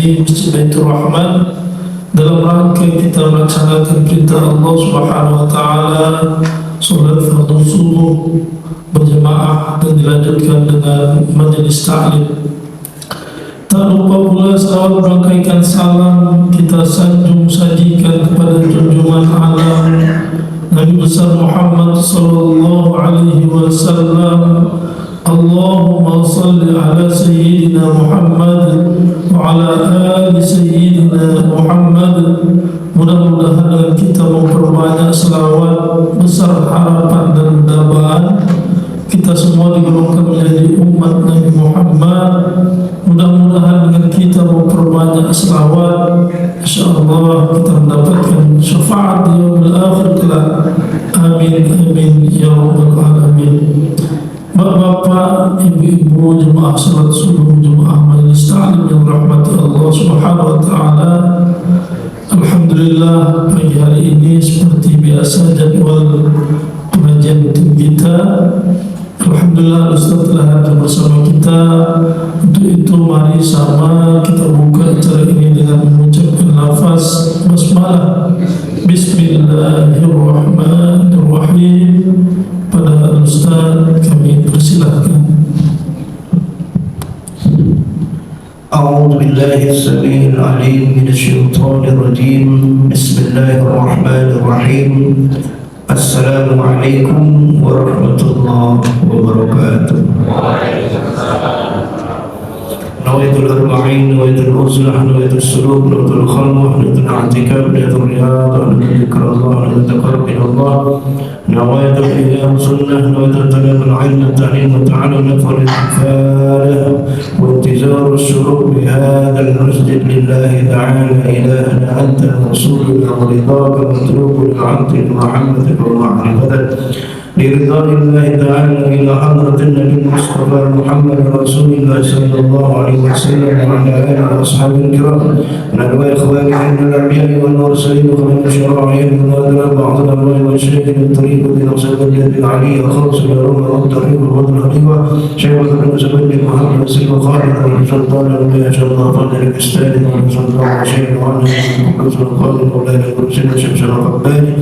di Masjid Baitur Rahman dalam rangka kita melaksanakan perintah Allah Subhanahu wa taala salat fardhu subuh berjamaah dan dilanjutkan dengan majelis ta'lim. Tak lupa pula selawat berangkaikan salam kita sanjung sajikan kepada junjungan alam Nabi besar Muhammad sallallahu alaihi wasallam. Allahumma salli ala sayyidina Muhammad wa ala ali sayyidina Muhammad. Mudah-mudahan dengan kita memperbanyak selawat besar harapan dan dambaan kita semua digolongkan menjadi umat Nabi Muhammad. Mudah-mudahan dengan kita memperbanyak selawat, insyaAllah kita mendapatkan syafaat di yaumil akhir kelak. Amin amin ya rabbal alamin. Bapak-bapak, ibu-ibu, jemaah salat subuh, jemaah majelis ta'lim yang rahmati Allah Subhanahu wa taala. Alhamdulillah, pagi hari ini seperti biasa jadwal pengajian kita. Alhamdulillah Ustaz telah hadir bersama kita. Untuk itu mari sama kita buka acara ini dengan mengucapkan lafaz basmalah. Bismillahirrahmanirrahim. Pada Ustaz kami persilahkan. أعوذ بالله السميع العليم من الشيطان الرجيم بسم الله الرحمن الرحيم السلام عليكم ورحمة الله وبركاته. نويت الأربعين نويت الأصلح نويت السلوك نويت الخلوة نويت الاعتكاف نويت الرياضة نويت ذكر الله نويت التقرب إلى الله نويت الإيام سنة نويت طلب العلم التعليم والتعلم نفر الكفالة وانتظار الشروق بهذا المسجد لله تعالى إلهنا أنت الموصول ورضاك مطلوب لعبد محمدك ومعرفتك لرضا الله تعالى إلى حضرة النبي المصطفى محمد رسول الله صلى الله عليه وسلم وعلى آله وأصحابه الكرام ونحن إخواننا من الأنبياء والمرسلين ومن شرائعهم ونادر بعض الأموال والشيخ من طريق بنصر اليد العلي خالص من الأمة والطريق والوطن الحليوة شيخ بن زبد محمد سلم خالد والسلطان الأنبياء شاء الله فضل الإستاذ والسلطان وشيخ وعنه وقصر خالد مولانا المرسل شمس الرباني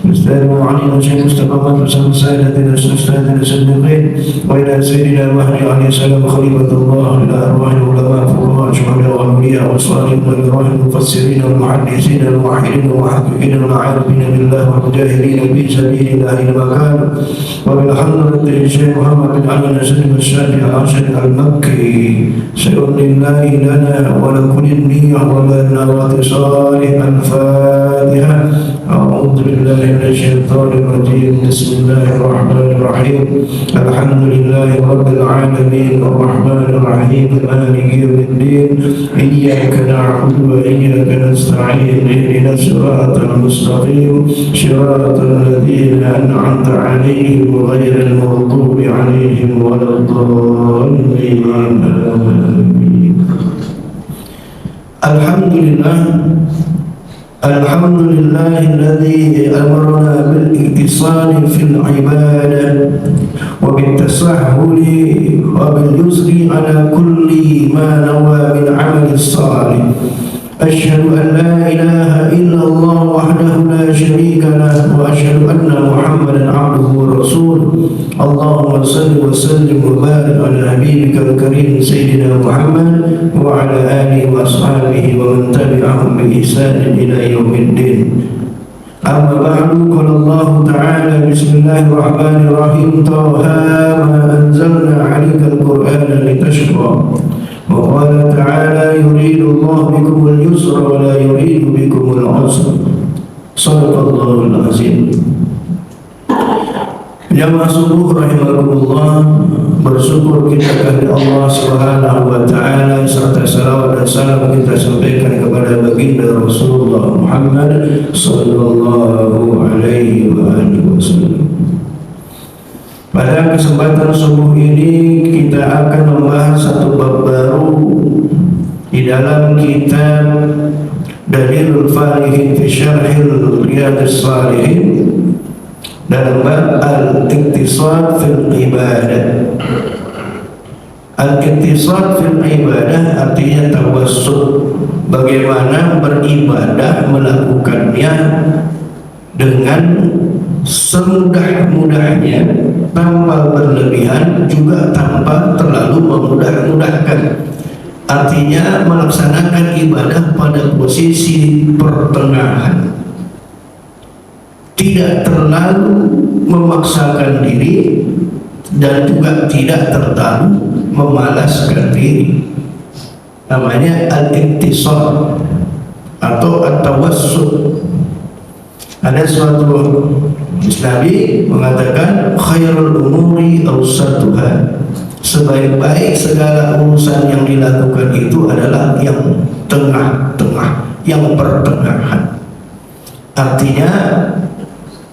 الأستاذ وعلي وشيخ مستقامات وسلم سادتنا أستاذنا الصديقين وإلى سيدنا المهدي عليه السلام خليفة الله إلى أرواح العلماء فقهاء الشهداء والأولياء والصالحين والأرواح المفسرين والمحدثين والموحدين والمحققين والعارفين بالله والمجاهدين في سبيل الله المكان وبالحضرة الشيخ محمد بن علي النسيم الشافعي العاشر المكي سير الله لنا ولكل النية ولنا واتصاله الفاتحة. أعوذ بالله من الشيطان الرجيم بسم الله الرحمن الرحيم الحمد لله رب العالمين الرحمن الرحيم مالك يوم الدين إياك نعبد وإياك نستعين اهدنا الصراط المستقيم صراط الذين أنعمت عليهم غير المغضوب عليهم ولا الضالين آمين. الحمد لله الذي أمرنا بالاتصال في العبادة وبالتسهل وباليسر على كل ما نوى من عمل الصالح. أشهد أن لا إله إلا الله وحده لا شريك له وأشهد أن محمدا عبده ورسوله. اللهم صل وسلم وبارك على حبيبك الكريم سيدنا محمد وعلى آله وأصحابه ومن تبعهم بإحسان إلى يوم الدين. أما بعد قال الله تعالى بسم الله الرحمن الرحيم طه ما أنزلنا عليك القرآن لتشقى. وقال تعالى يريد الله بكم اليسر ولا يريد بكم العسر. صدق الله العظيم. Jamaah subuh rahimakumullah, bersyukur kita kepada Allah Subhanahu wa taala serta salawat dan salam kita sampaikan kepada baginda Rasulullah Muhammad sallallahu alaihi wasallam. Pada kesempatan subuh ini kita akan membahas satu bab baru di dalam kitab Dalilul Falihin fi Syarhil Riyadhis Shalihin dalam bab al-iktisad fil ibadah. Al-iktisad fil ibadah artinya tawassut, bagaimana beribadah melakukannya dengan semudah-mudahnya, tanpa berlebihan juga tanpa terlalu memudah-mudahkan. Artinya melaksanakan ibadah pada posisi pertengahan, tidak terlalu memaksakan diri dan juga tidak terlalu memalaskan diri. Namanya al-iktisad atau at-tawassut. Ada suatu Nabi mengatakan khairul umuri awsatuha, sebaik-baik segala urusan yang dilakukan itu adalah yang tengah-tengah, yang pertengahan. Artinya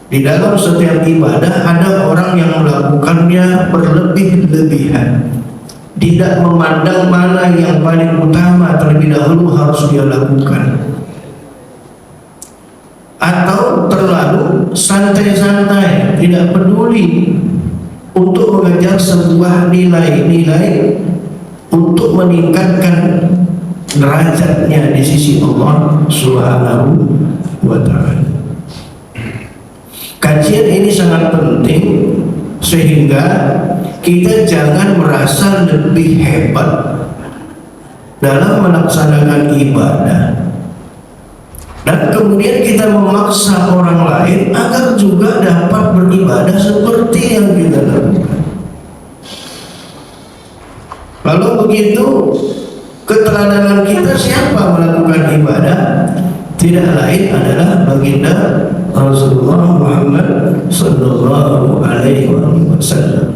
di dalam setiap ibadah ada orang yang melakukannya berlebih-lebihan, tidak memandang mana yang paling utama terlebih dahulu harus dia lakukan, atau terlalu santai-santai, tidak peduli untuk mengejar sebuah nilai-nilai untuk meningkatkan derajatnya di sisi Allah Subhanahu wa ta'ala. Kajian ini sangat penting sehingga kita jangan merasa lebih hebat dalam melaksanakan ibadah dan kemudian kita memaksa orang lain agar juga dapat beribadah seperti yang kita lakukan. Kalau begitu, keteladanan kita siapa melakukan ibadah? Tidak lain adalah baginda Rasulullah Muhammad sallallahu alaihi wasallam.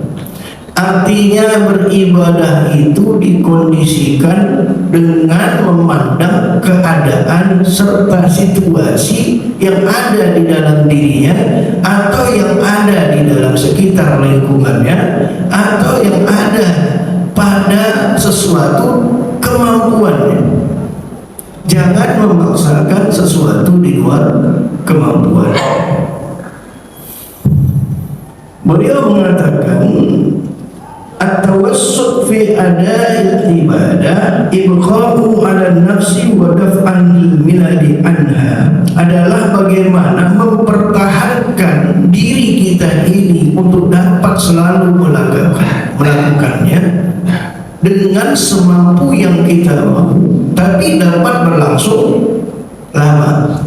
Artinya beribadah itu dikondisikan dengan memandang keadaan serta situasi yang ada di dalam dirinya, atau yang ada di dalam sekitar lingkungannya, atau yang ada pada sesuatu kemampuannya. Jangan memaksakan sesuatu di luar kemampuan. Beliau mengatakan at-tawassut fi ada'il ibadah ibqa'u 'ala nafsi wa daf'an lil miladi anha, adalah bagaimana mempertahankan diri kita ini untuk dapat selalu melakukannya dengan semampu yang kita mau, tapi dapat berlangsung lama.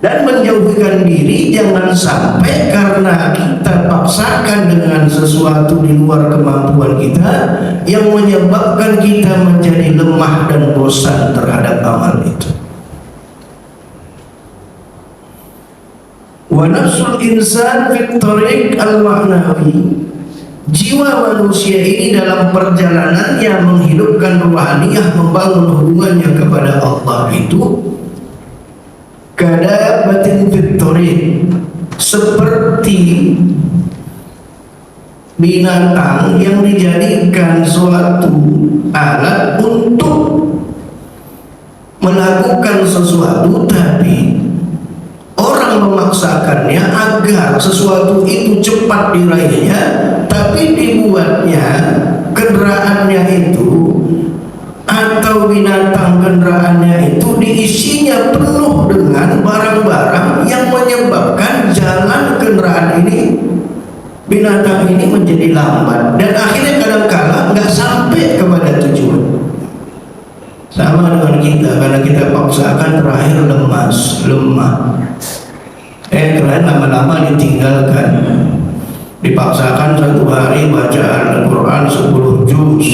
Dan menjauhkan diri jangan sampai karena kita paksakan dengan sesuatu di luar kemampuan kita yang menyebabkan kita menjadi lemah dan bosan terhadap amal itu. Wa nafsul insan fit tariq al-ma'nawi, jiwa manusia ini dalam perjalanannya menghidupkan ruhaniyah, membangun hubungannya kepada Allah itu kadabatin fitori, seperti binatang yang dijadikan suatu alat untuk melakukan sesuatu, tapi orang memaksakannya agar sesuatu itu cepat diraihnya, tapi dibuatnya kendaraannya itu atau binatang kendaraannya itu diisinya penuh dengan barang-barang yang menyebabkan jalan kendaraan ini, binatang ini menjadi lambat dan akhirnya kadang-kala nggak sampai kepada tujuan. Sama dengan kita, karena kita paksakan terakhir lemah. Kalian lama-lama ditinggalkan. Dipaksakan satu hari baca Al-Quran 10 juz,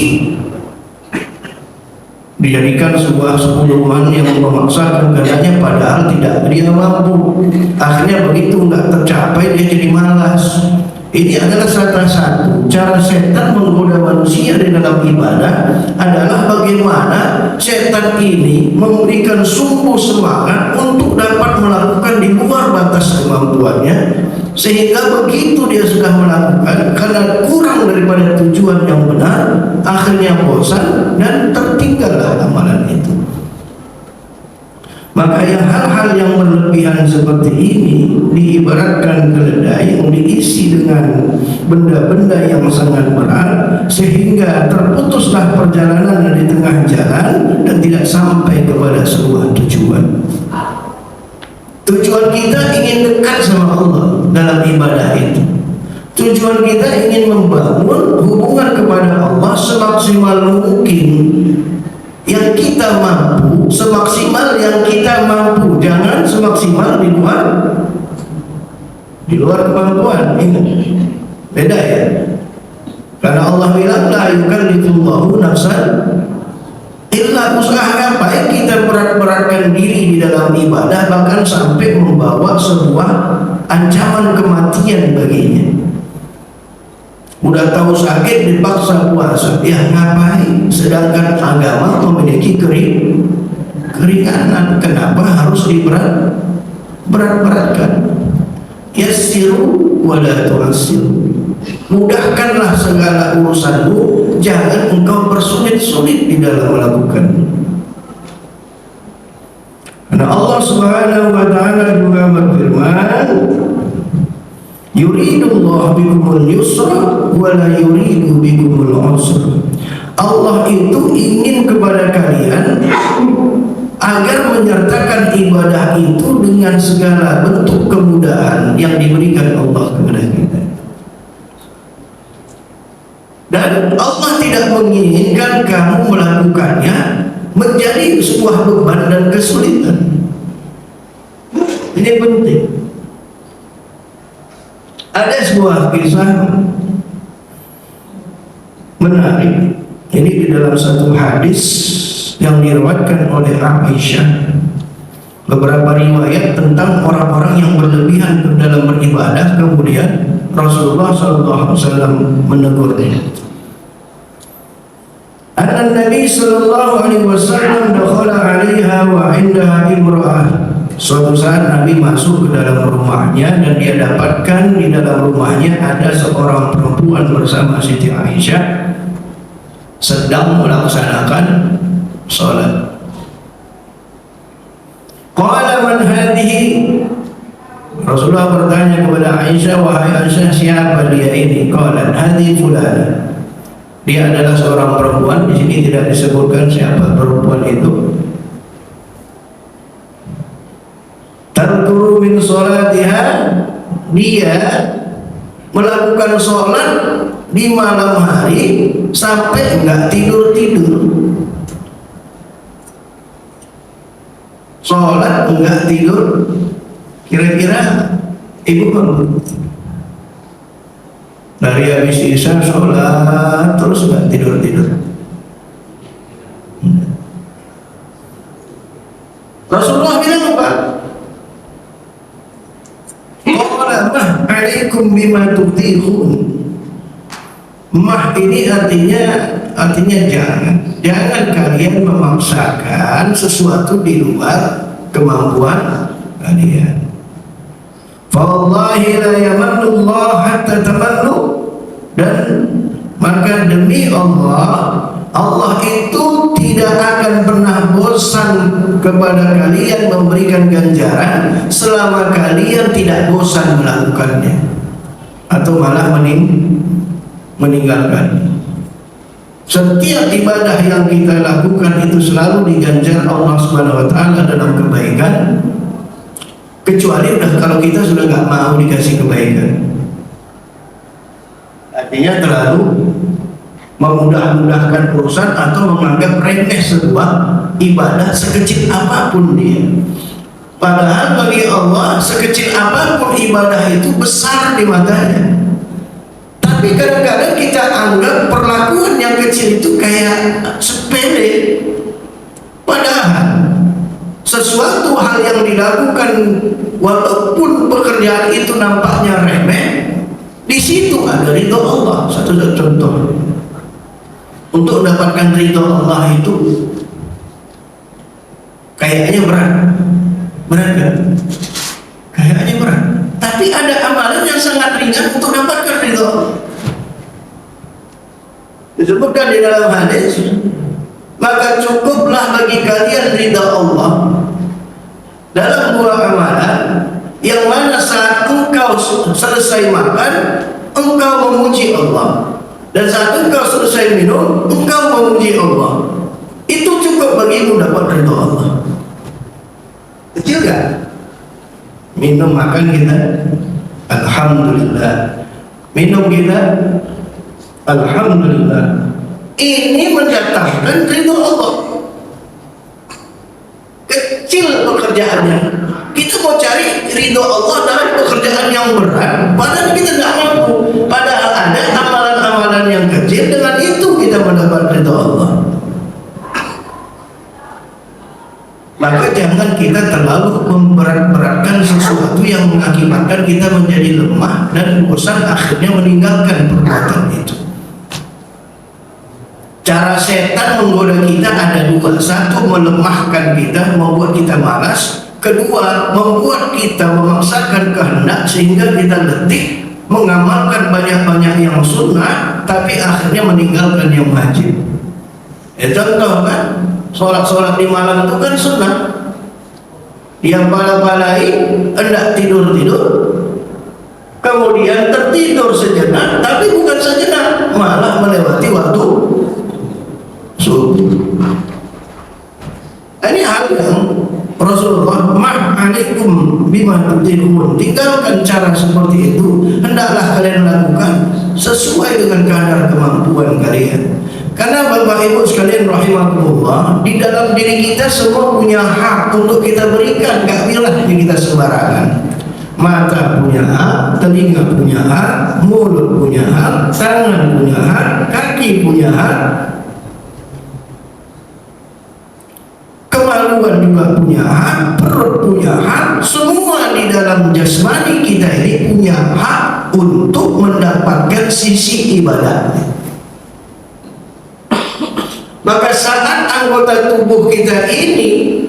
dijadikan sebuah sepuluhan yang memaksakan katanya, padahal tidak dia mampu. Akhirnya begitu nggak tercapai dia jadi malas. Ini adalah salah satu cara setan menggoda manusia di dalam ibadah, adalah bagaimana setan ini memberikan sumbu semangat untuk dapat melakukan di luar batas kemampuannya, sehingga begitu dia sudah melakukan karena kurang daripada tujuan yang benar, akhirnya bosan dan tertinggallah amalan itu. Maka yang hal-hal yang berlebihan seperti ini diibaratkan keledai yang diisi dengan benda-benda yang sangat berat, sehingga terputuslah perjalanan di tengah jalan dan tidak sampai kepada sebuah tujuan. Tujuan kita ingin dekat sama Allah dalam ibadah itu. Tujuan kita ingin membangun hubungan kepada Allah semaksimal mungkin yang kita mampu, semaksimal yang kita mampu, jangan semaksimal di luar kemampuan. Ingat, beda ya. Karena Allah bilang la yukallifullahu nafsan illa usaha. Apa yang kita berat-beratkan diri di dalam ibadah bahkan sampai membawa sebuah ancaman kematian baginya. Udah tahu sakit dipaksa puasa, ya ngapain? Sedangkan agama memiliki keringanan, kenapa harus berat-beratkan? Yassiru wala tu'assiru. Mudahkanlah segala urusanmu, jangan engkau bersulit-sulit di dalam melakukannya. Karena Allah Subhanahu wa taala juga berfirman, yuridullahu bikumul yusra wa la yuridu bikumul usra. Allah itu ingin kepada kalian agar menyertakan ibadah itu dengan segala bentuk kemudahan yang diberikan Allah kepada kita. Dan Allah tidak menginginkan kamu melakukannya menjadi sebuah beban dan kesulitan. Ini penting. Ada sebuah kisah menarik. Ini di dalam satu hadis yang diriwayatkan oleh Aisyah. Beberapa riwayat tentang orang-orang yang berlebihan dalam beribadah, kemudian Rasulullah SAW menegurnya. Anna Nabi sallallahu alaihi wasallam dakhala 'alaiha wa 'indaha imra'ah. Suatu saat Nabi masuk ke dalam rumahnya dan dia dapatkan di dalam rumahnya ada seorang perempuan bersama Siti Aisyah sedang melaksanakan salat. Qala man hadhihi? Rasulullah bertanya kepada Aisyah, wahai Aisyah, siapa dia ini? Qalat hadhihi fulanah. Dia adalah seorang perempuan. Di sini tidak disebutkan siapa perempuan itu. Tadkuru min sholatiha, dia melakukan sholat di malam hari sampai enggak tidur-tidur. Sholat enggak tidur, kira-kira ibu bangun dari habis isya sholat terus enggak tidur-tidur. Rasulullah bilang apa? Qala mah alaikum bima tutikhun. Mah ini artinya jangan kalian memaksakan sesuatu di luar kemampuan kalian. Fa wallahi la yamannu Allah hatta tamannu. Dan maka demi Allah, Allah itu tidak akan pernah bosan kepada kalian memberikan ganjaran selama kalian tidak bosan melakukannya atau malah meninggalkan. Setiap ibadah yang kita lakukan itu selalu diganjar Allah Subhanahu wa taala dalam kebaikan, kecuali kalau kita sudah nggak mau dikasih kebaikan. Artinya terlalu memudah-mudahkan urusan atau menganggap remeh sebuah ibadah sekecil apapun dia. Padahal bagi Allah sekecil apapun ibadah itu besar di matanya. Tapi kadang-kadang kita anggap perlakuan yang kecil itu kayak sepele. Padahal sesuatu hal yang dilakukan walaupun pekerjaan itu nampaknya remeh, di situ ada ridho Allah. Satu contoh. Untuk mendapatkan ridho Allah itu kayaknya berat kan? Kayaknya berat. Tapi ada amalan yang sangat ringan untuk mendapatkan ridho Allah. Disebutkan di dalam hadis, maka cukuplah bagi kalian ridha Allah dalam dua amalan, yang mana saat engkau selesai makan, engkau memuji Allah, dan saat engkau selesai minum, engkau memuji Allah. Itu cukup bagimu dapat ridho Allah. Kecil kan? Minum makan kita, alhamdulillah. Minum kita, alhamdulillah. Ini mendatangkan ridho Allah. Kecil pekerjaannya. Kita mau cari ridho Allah dari pekerjaan yang berat, padahal kita tidak mampu. Padahal ada amalan-amalan yang kecil, dengan itu kita mendapat ridho Allah. Maka jangan kita terlalu memberat-beratkan sesuatu yang mengakibatkan kita menjadi lemah dan bosan, akhirnya meninggalkan perbuatan itu. Cara setan menggoda kita ada dua. Satu, melemahkan kita, membuat kita malas. Kedua, membuat kita memaksakan kehendak sehingga kita letih mengamalkan banyak-banyak yang sunnah, tapi akhirnya meninggalkan yang wajib. Contoh kan, sholat di malam itu kan sunnah. Yang pala-palai hendak tidur-tidur, kemudian tertidur sejenak, tapi bukan sejenak, malah melewati waktu subuh. Ini hal yang Rasulullah ma'alaikum bima tutiqun, tinggalkan cara seperti itu, hendaklah kalian lakukan sesuai dengan kadar kemampuan kalian. Karena Bapak Ibu sekalian rahimahullah, di dalam diri kita semua punya hak untuk kita berikan, gak bilang kita sembarangan. Mata punya hak, telinga punya hak, mulut punya hak, tangan punya hak, kaki punya hak, kemaluan juga punya hak, perut punya hak. Semua di dalam jasmani kita ini punya hak untuk mendapatkan sisi ibadahnya. Maka saat anggota tubuh kita ini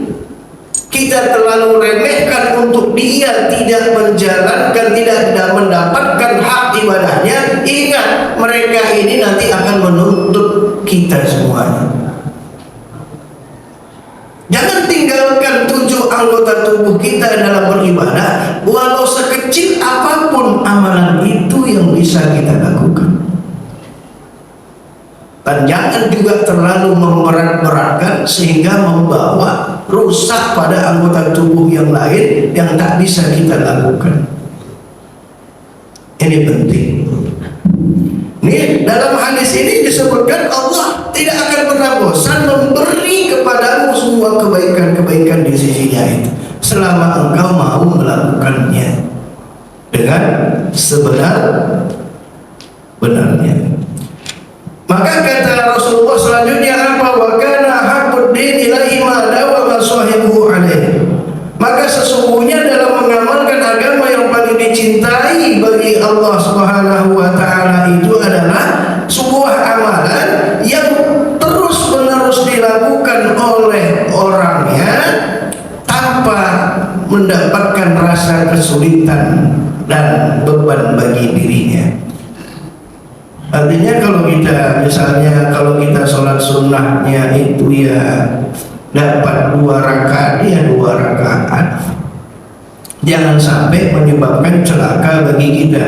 kita terlalu remehkan untuk dia tidak menjalankan, tidak mendapatkan hak ibadahnya, ingat mereka ini nanti akan menuntut kita semuanya. Jangan tinggalkan 7 anggota tubuh kita dalam beribadah, walau sekecil apapun amalan itu yang bisa kita lakukan. Dan jangan juga terlalu memberat-beratkan sehingga membawa rusak pada anggota tubuh yang lain yang tak bisa kita lakukan. Ini penting. Nih, dalam hadis ini disebutkan Allah tidak akan pernah bosan memberi kepadamu semua kebaikan-kebaikan di sisinya itu, selama engkau mau melakukannya dengan sebenar-benarnya. Maka kata Rasulullah selanjutnya apa? Wa kana haqqud din ilaihi ma dawama sahibuhu alaihi. Maka sesungguhnya dalam mengamalkan agama yang paling dicintai bagi Allah Subhanahu wa taala itu adalah sebuah amalan yang terus-menerus dilakukan oleh orangnya tanpa mendapatkan rasa kesulitan dan beban bagi dirinya. Artinya kalau kita misalnya kalau kita sholat sunnahnya itu ya dapat 2 rakaat, ya 2 rakaat, jangan sampai menyebabkan celaka bagi kita.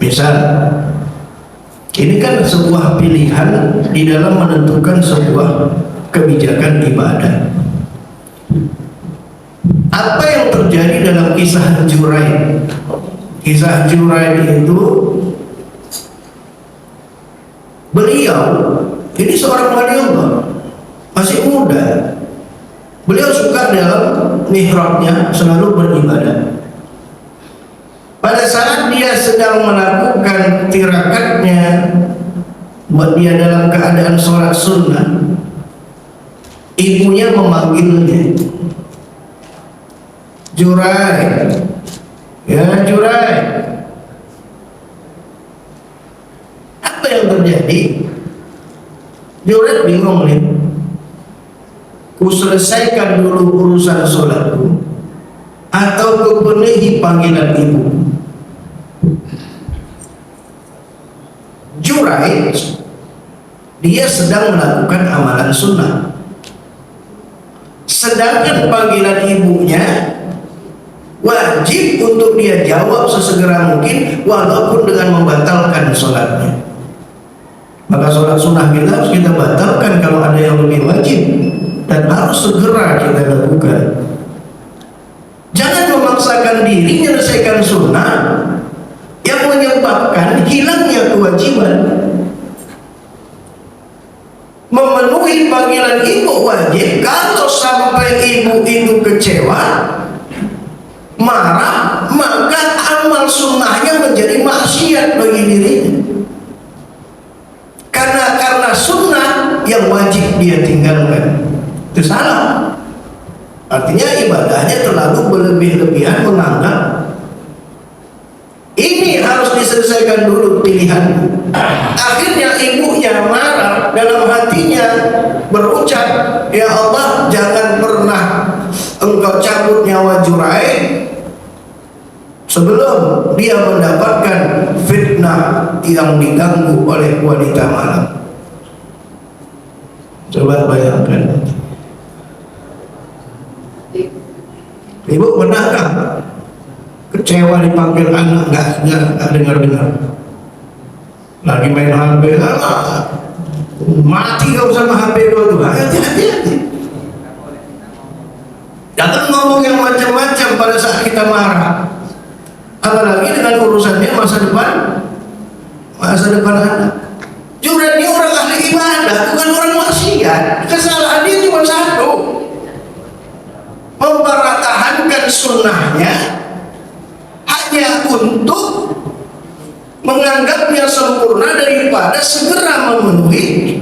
Misal ini kan sebuah pilihan di dalam menentukan sebuah kebijakan ibadah. Apa yang terjadi dalam kisah Juraid? Kisah Juraid itu, beliau ini seorang wali Allah, masih muda. Beliau suka dalam mihrabnya selalu beribadah. Pada saat dia sedang melakukan tirakatnya, buat dia dalam keadaan sholat sunnah, ibunya memanggilnya, Juraid, ya Juraid. Apa yang terjadi? Juraid bingung nih. Ku selesaikan dulu urusan sholatku atau ku penuhi panggilan ibu. Juraid dia sedang melakukan amalan sunnah, sedangkan panggilan ibunya wajib untuk dia jawab sesegera mungkin, walaupun dengan membatalkan sholatnya. Maka sholat sunnah kita harus kita batalkan kalau ada yang lebih wajib, dan harus segera kita lakukan. Jangan memaksakan diri menyelesaikan sunnah yang menyebabkan hilangnya kewajiban. Memenuhi panggilan ibu wajib. Kalau sampai ibu itu kecewa, marah, maka amal sunnahnya menjadi maksiat bagi dirinya. Karena sunnah yang wajib dia tinggalkan, itu salah. Artinya ibadahnya terlalu berlebih-lebihan, menganggap ini harus diselesaikan dulu pilihan. Akhirnya ibunya marah, dalam hatinya berucap, ya Allah, jangan pernah engkau cabut nyawa Juraij sebelum dia mendapatkan fitnah yang diganggu oleh wanita malam. Coba bayangkan, ibu pernah nggak kecewa dipanggil anak nggak dengar, lagi main HP, mati kau sama HP kau tuh, hati-hati. Jangan ngomong yang macam-macam pada saat kita marah, apalagi dengan urusannya masa depan anak. Juraij ini orang ahli ibadah, bukan orang maksiat. Kesalahan dia cuma satu, mempertahankan sunnahnya hanya untuk menganggapnya sempurna daripada segera memenuhi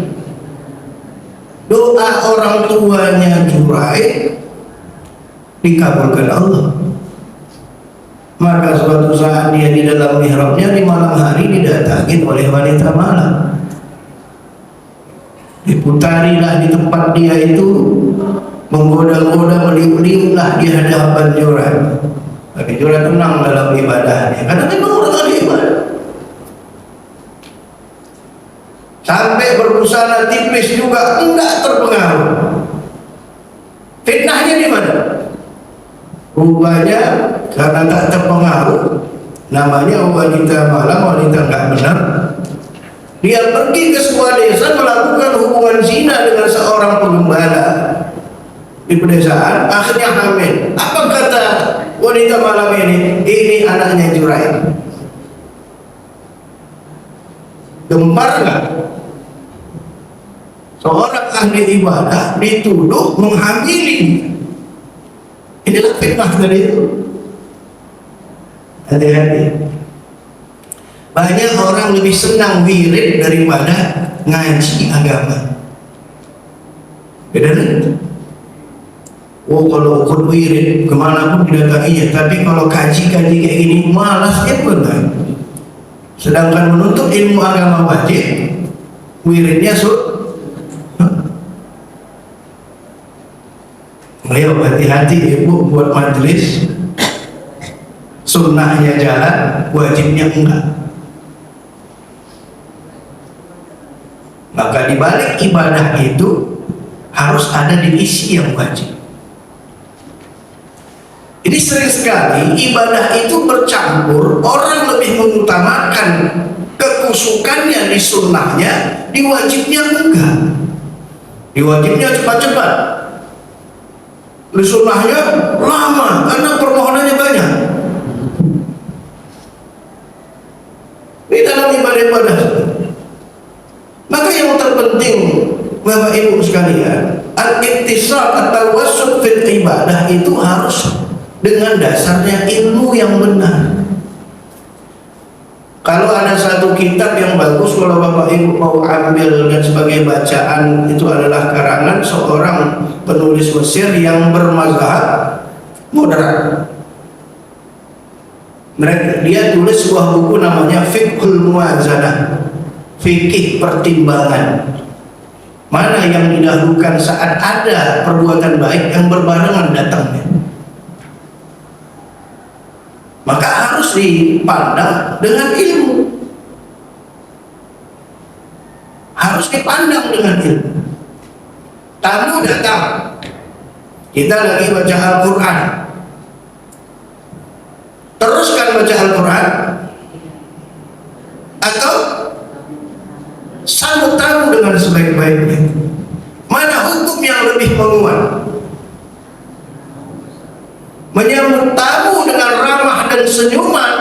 doa orang tuanya Juraij dikabulkan Allah. Maka suatu saat dia di dalam mihrabnya di malam hari didatangi oleh wanita malam. Diputarilah di tempat dia itu, menggoda-goda, meliuk-liuklah di hadapan Juraij. Tapi Juraij tenang dalam ibadahnya, karena memang orang ahli ibadah. Sampai berbusana tipis juga enggak terpengaruh. Fitnahnya di mana? Rupanya karena tak terpengaruh, namanya wanita malam, wanita enggak benar. Dia pergi ke sebuah desa melakukan hubungan zina dengan seorang penggembala di pedesaan, akhirnya hamil. Apa kata wanita malam ini? Ini anaknya Juraij. Gempar nggak? Seorang ahli ibadah dituduh menghamili. Inilah fitnah dari itu. Hati-hati. Banyak orang lebih senang wirid daripada ngaji agama. Beda kan? Oh, kalau ikut wirid kemana pun didatanginya, tapi kalau kaji-kaji kayak gini malas dia benar. Sedangkan menuntut ilmu agama wajib, wiridnya ayo hati-hati ibu buat majelis, sunnahnya jalan, wajibnya enggak. Maka di balik ibadah itu harus ada divisi yang wajib. Jadi sering sekali ibadah itu bercampur, orang lebih mengutamakan kekusukannya di sunnahnya, di wajibnya enggak. Di wajibnya cepat-cepat, di sunnahnya lama karena permohonannya banyak. Ini dalam ibadah-ibadah. Maka yang terpenting Bapak Ibu sekalian, al-iktisad atau wasut fil ibadah itu harus dengan dasarnya ilmu yang benar. Kalau ada satu kitab yang bagus, kalau Bapak Ibu mau ambil dan sebagai bacaan, itu adalah karangan seorang penulis Mesir yang bermazhab moderat. Dia tulis sebuah buku namanya Fiqhul Muwazanah, fikih pertimbangan. Mana yang didahulukan saat ada perbuatan baik yang berbarengan datangnya. Maka harus dipandang dengan ilmu. Harus dipandang dengan ilmu. Tamu datang, kita lagi baca Al-Quran, baca Al-Quran atau sambut tamu dengan sebaik-baiknya? Mana hukum yang lebih menguat? Menyambut tamu dengan ramah dan senyuman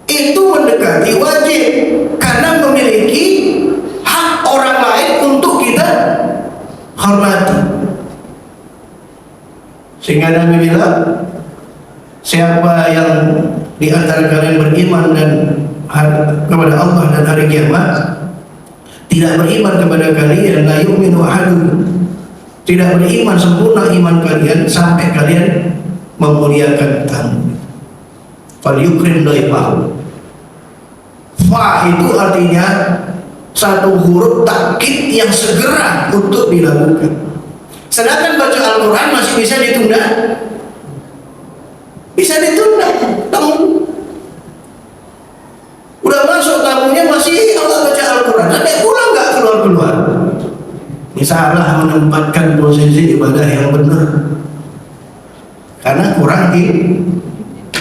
itu mendekati wajib, karena memiliki hak orang lain untuk kita hormati. Sehingga Nabi bilang, siapa yang di antara kalian beriman dan kepada Allah dan hari kiamat, tidak beriman kepada kalian, la yu'minu ahadukum, tidak beriman sempurna iman kalian sampai kalian memuliakan tamu. Fal yukrim dhaifahu. Fa itu artinya satu huruf takkid yang segera untuk dilakukan. Sedangkan baca Al-Quran masih bisa ditunda. Bisa ditunda. Tamu udah masuk, tamunya masih Allah baca Al-Quran, sampai pulang nggak keluar-keluar. Ini salah menempatkan posisi ibadah yang benar, karena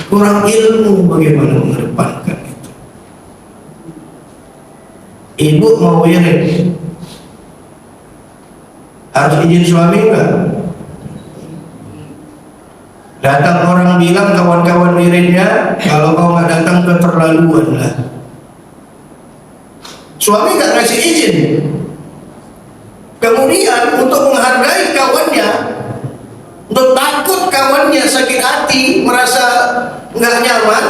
kurang ilmu bagaimana mengedepankan itu. Ibu mau wirid, harus izin suami enggak? Datang orang bilang kawan-kawan wiridnya, kalau kau nggak datang keterlaluan lah. Suami nggak ngasih izin. Kemudian untuk menghargai kawannya, untuk takut kawannya sakit hati, merasa nggak nyaman,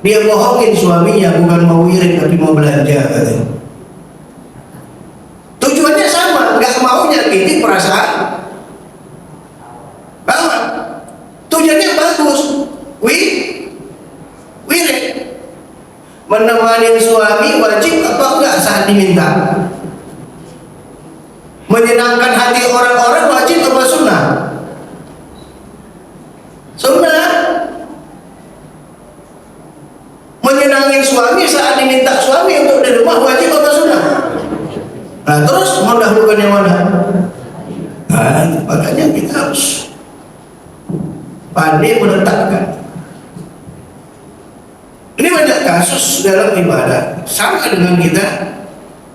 dia bohongin suaminya, bukan mau wirid tapi mau belanja katanya. Tujuannya sama, nggak mau nyakiti perasaan kawan. Tujuannya bagus, wirid. Menemani suami wajib apa enggak saat diminta? Menyenangkan hati orang-orang wajib apa sunnah? Sunnah. Menyenangkan suami saat diminta suami untuk di rumah wajib apa sunnah? Nah, terus mendahulukan yang mana? Nah, makanya kita harus pandai menetapkan. Ini banyak kasus dalam ibadah, sama dengan kita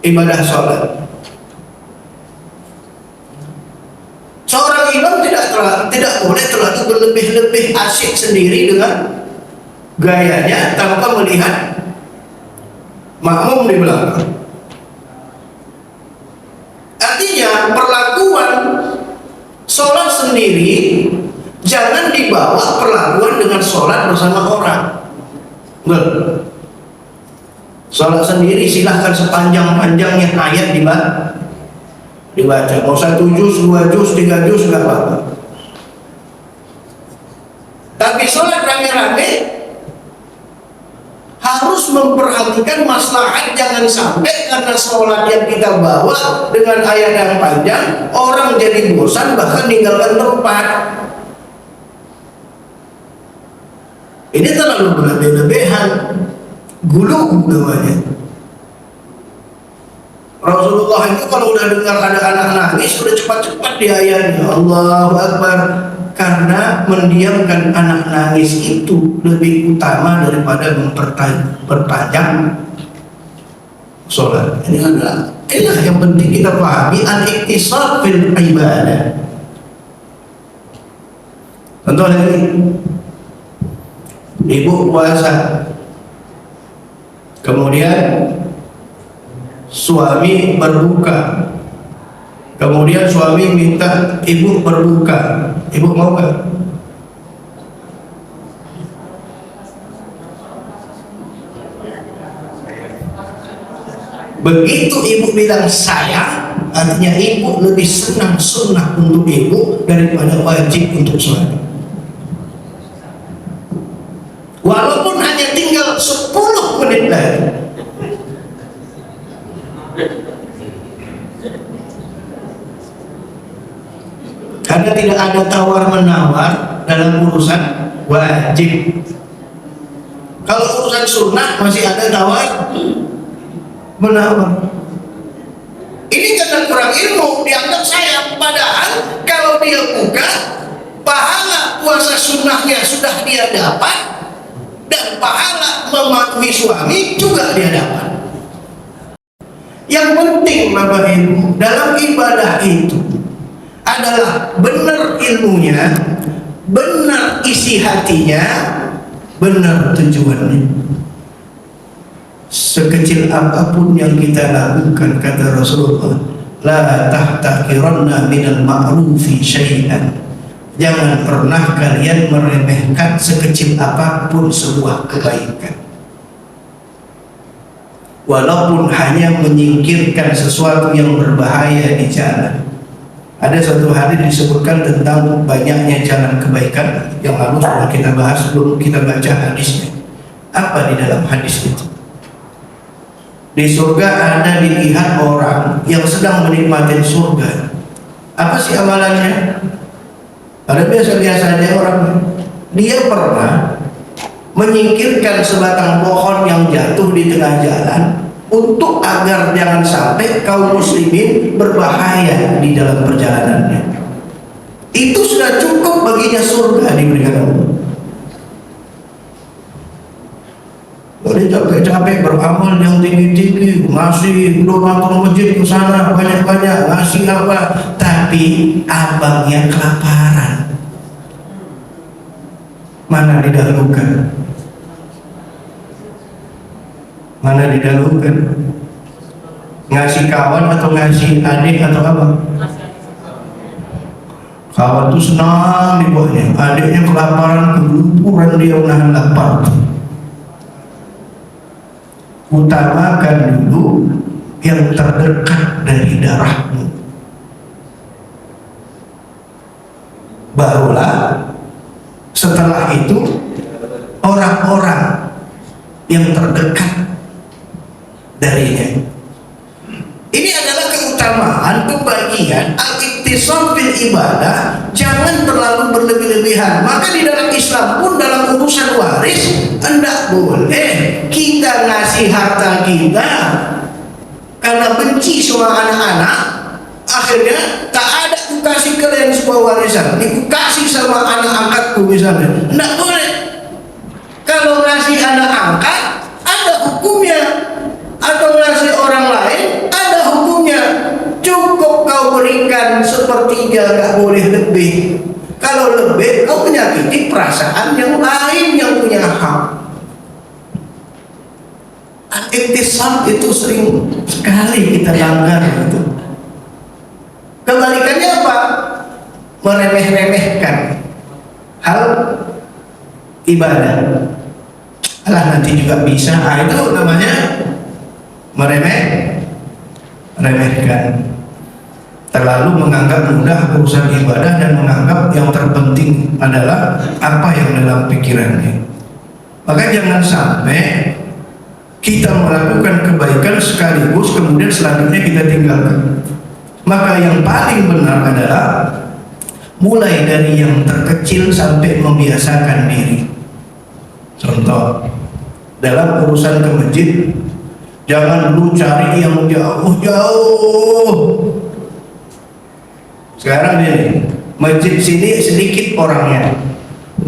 ibadah sholat. Seorang imam tidak boleh terlalu berlebih-lebih asyik sendiri dengan gayanya tanpa melihat makmum di belakang. Artinya perlakuan sholat sendiri jangan dibawa perlakuan dengan sholat bersama orang. Sholat sendiri silahkan sepanjang-panjangnya ayat dibaca. Mau 1 juz, 2 juz, 3 juz, nggak apa-apa. Tapi sholat rame-rame harus memperhatikan maslahat, jangan sampai karena sholat yang kita bawa dengan ayat yang panjang orang jadi bosan bahkan meninggalkan tempat. Ini terlalu berlebih-lebihan, gulu namanya. Rasulullah itu kalau udah dengar ada anak nangis, udah cepat-cepat di ayatnya Allahu Akbar, karena mendiamkan anak nangis itu lebih utama daripada memperpanjang sholat. Inilah yang penting kita pahami, al-iktisad fil ibadah. Contoh lagi, ibu puasa, kemudian suami berbuka, kemudian suami minta ibu berbuka, ibu mau nggak? Begitu ibu bilang sayang, artinya ibu lebih senang sunnah untuk ibu daripada wajib untuk suami. Walaupun hanya tinggal 10 menit lagi. Karena tidak ada tawar-menawar dalam urusan wajib. Kalau urusan sunnah masih ada tawar-menawar. Ini karena kurang ilmu, dianggap sayang. Padahal kalau dia buka, pahala puasa sunnah sunnahnya sudah dia dapat, dan pahala mematuhi suami juga dia dapat. Yang penting Bapak Ibu dalam ibadah itu adalah benar ilmunya, benar isi hatinya, benar tujuannya. Sekecil apapun yang kita lakukan, kata Rasulullah, la tahtaqiranna minal ma'rufi syai'an. Jangan pernah kalian meremehkan sekecil apapun sebuah kebaikan, walaupun hanya menyingkirkan sesuatu yang berbahaya di jalan. Ada suatu hadis disebutkan tentang banyaknya jalan kebaikan yang lalu sudah kita bahas sebelum kita baca hadisnya. Apa di dalam hadis itu? Di surga ada dilihat orang yang sedang menikmati surga. Apa sih amalannya? Pada biasa-biasa aja orang, dia pernah menyingkirkan sebatang pohon yang jatuh di tengah jalan untuk agar jangan sampai kaum muslimin berbahaya di dalam perjalanannya. Itu sudah cukup baginya surga diberikan Allah. Boleh capek-capek beramal yang tinggi-tinggi, ngasih donatur masjid ke sana banyak-banyak, ngasih apa, tapi abangnya kelaparan. Mana didahulukan? Mana didahulukan? Ngasih kawan atau ngasih adik atau apa? Kawan tuh senang dibuatnya, adiknya kelaparan, keguguran, dia menahan lapar. Utamakan dulu yang terdekat dari darahmu, barulah setelah itu orang-orang yang terdekat darinya. Ini adalah keutamaan, kebahagiaan al-iktisab bil ibadah. Jangan terlalu berlebih-lebihan. Maka di dalam Islam pun dalam urusan waris tidak boleh kita ngasih harta kita karena benci sama anak-anak, akhirnya tak ada ku kasih kalian sebuah warisan, ku kasih sama anak angkatku misalnya. Tidak boleh. Kalau ngasih anak angkat ada hukumnya, atau ngasih orang lain ada hukumnya. Cukup kau berikan sepertiga, gak boleh lebih. Kalau lebih kau menyakiti perasaan yang lain yang punya hak. Al-iktisab itu sering sekali kita langgar gitu. Kebalikannya apa? Meremeh-remehkan hal ibadah. Alah nanti juga bisa. Itu namanya meremehkan. Terlalu menganggap mudah urusan ibadah dan menganggap yang terpenting adalah apa yang dalam pikirannya. Maka jangan sampai kita melakukan kebaikan sekaligus kemudian selanjutnya kita tinggalkan. Maka yang paling benar adalah mulai dari yang terkecil sampai membiasakan diri. Contoh, dalam urusan ke masjid, jangan dulu cari yang jauh-jauh. Sekarang ini masjid sini sedikit orangnya,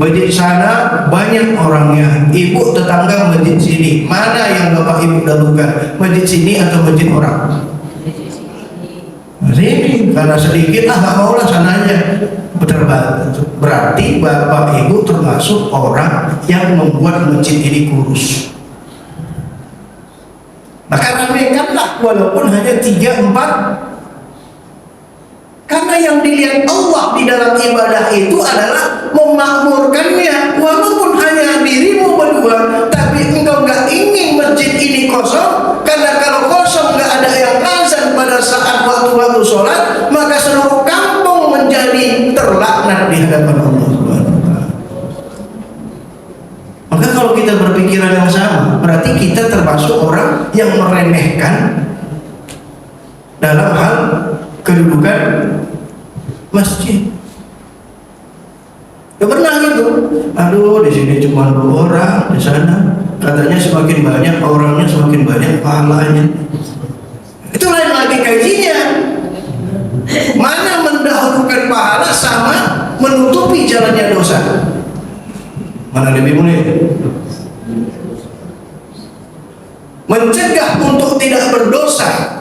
masjid sana banyak orangnya. Ibu tetangga masjid sini, mana yang bapak ibu dahulukan, masjid sini atau masjid orang? Sini, karena sedikit lah, gak mau lah sananya. Berarti bapak ibu termasuk orang yang membuat masjid ini kurus. Maka ramaikanlah walaupun hanya 3-4. Karena yang dilihat Allah di dalam ibadah itu adalah memakmurkannya. Walaupun hanya dirimu berdua, tapi engkau gak ingin masjid ini kosong. Karena kalau kosong gak ada yang azan pada saat waktu-waktu sholat, maka seluruh kampung menjadi terlaknat di hadapan Allah. Maka kalau kita berpikiran yang sama, berarti kita termasuk orang yang meremehkan dalam hal kedudukan masjid. Ya pernah gitu. Aduh, di sini cuma 2 orang, di sana katanya semakin banyak orangnya semakin banyak pahalanya. Itu lain lagi kajinya. Mana mendahulukan pahala sama menutupi jalannya dosa. Mana lebih mulia? Mencegah untuk tidak berdosa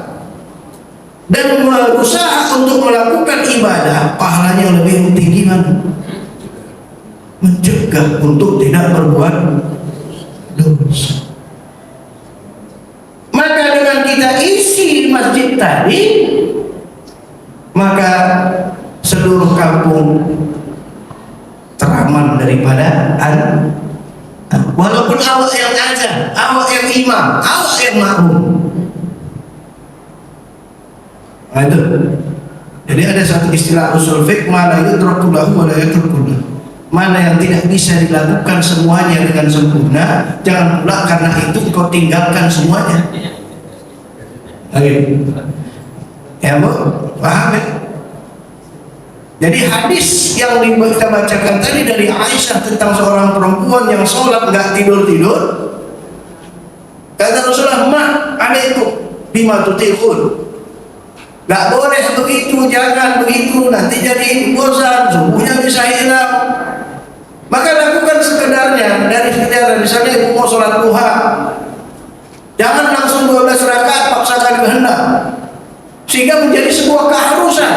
dan berusaha untuk melakukan ibadah, pahalanya lebih tinggi mana? Mencegah untuk tidak berbuat dosa. Maka dengan kita isi masjid tadi, maka seluruh kampung teraman daripada walaupun awak yang azan, awak yang imam, awak yang makmum. Nah, itu. Jadi ada satu istilah usul fiqh, mana yutraku lahu wa la yutruku lahu. Mana yang tidak bisa dilakukan semuanya dengan sempurna, jangan pula karena itu kau tinggalkan semuanya. Oke. Ya, Bu? Paham ya? Jadi hadis yang kita bacakan tadi dari Aisyah tentang seorang perempuan yang sholat nggak tidur-tidur, kata Rasulullah, "Ma, alaikum bima tutiqun." Nggak boleh begitu, jangan begitu, nanti jadi bosan, subuhnya bisa hilang. Maka lakukan sekedarnya, dari sekedar, misalnya ibu mau sholat duha, jangan langsung 12 rakaat paksakan kehendak, sehingga menjadi sebuah keharusan.